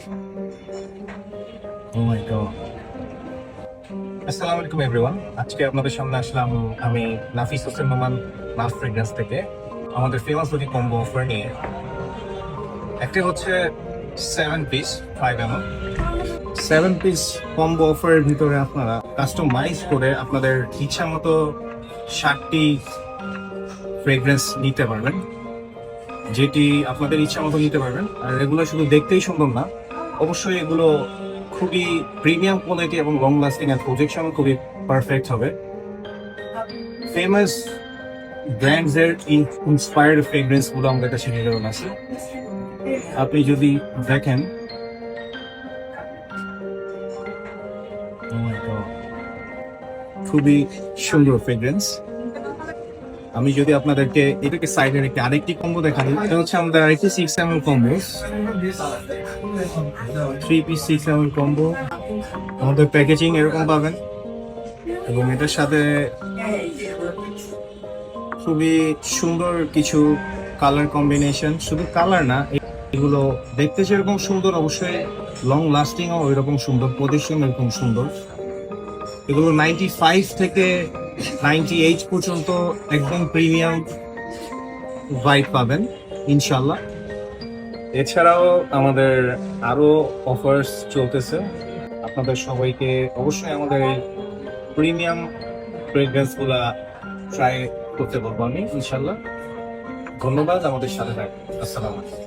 Oh my God. আসসালামু আলাইকুম everyone. আজকে আপনাদের সামনে আসলাম আমি নাফিস হোসেন নোমান নাফ ফ্রেগ্রেন্স থেকে আমাদের ফেমাস দুটি কম্বো অফার নিয়ে। একটা হচ্ছে 7 পিস 5 ml 7 পিস কম্বো অফারের ভিতরে আপনারা কাস্টমাইজ করে আপনাদের ইচ্ছা মতো 60টি ফ্রেগ্রেন্স নিতে পারবেন, যেটি আপনাদের ইচ্ছা মতো নিতে পারবেন। আর এগুলো শুধু দেখতেই সুন্দর না, অবশ্যই এগুলো খুবই প্রিমিয়াম কোয়ালিটি এবং লং লাস্টিং আর প্রজেকশন খুবই পারফেক্ট হবে। ফেমাস ব্র্যান্ডস এর ইন্সপায়ার্ড ফ্রেগ্রেন্স গুলো আমাদের কাছে অ্যাভেলেবল আছে। আপনি যদি দেখেন, oh my God, খুবই সুন্দর ফ্রেগ্রেন্স। আমি যদি আপনাদেরকে এটাকে সাইডের একটি আরেকটি কম্বো দেখাই, এটা হচ্ছে আমাদের আরেকটি 6 ml combo, 3 piece 6 ml combo. আমাদের প্যাকেজিং এরকম পাবেন এবং এটার সাথে খুবই সুন্দর কিছু কালার কম্বিনেশন। শুধু কালার না, এগুলো দেখতে যেরকম সুন্দর, অবশ্যই লং লাস্টিংও ওই রকম সুন্দর, প্রদর্শন এরকম সুন্দর। এগুলো 95 থেকে 98 পর্যন্ত একদম প্রিমিয়াম ভাইব পাবেন ইনশাল্লাহ। এছাড়াও আমাদের আরো অফার্স চলতেছে। আপনাদের সবাইকে অবশ্যই আমাদের এই প্রিমিয়াম ফ্রেগ্রেন্স গুলা ট্রাই করতে বলবো আমি ইনশাল্লাহ। ধন্যবাদ আমাদের সাথে থাকবেন। আসসালামু আলাইকুম।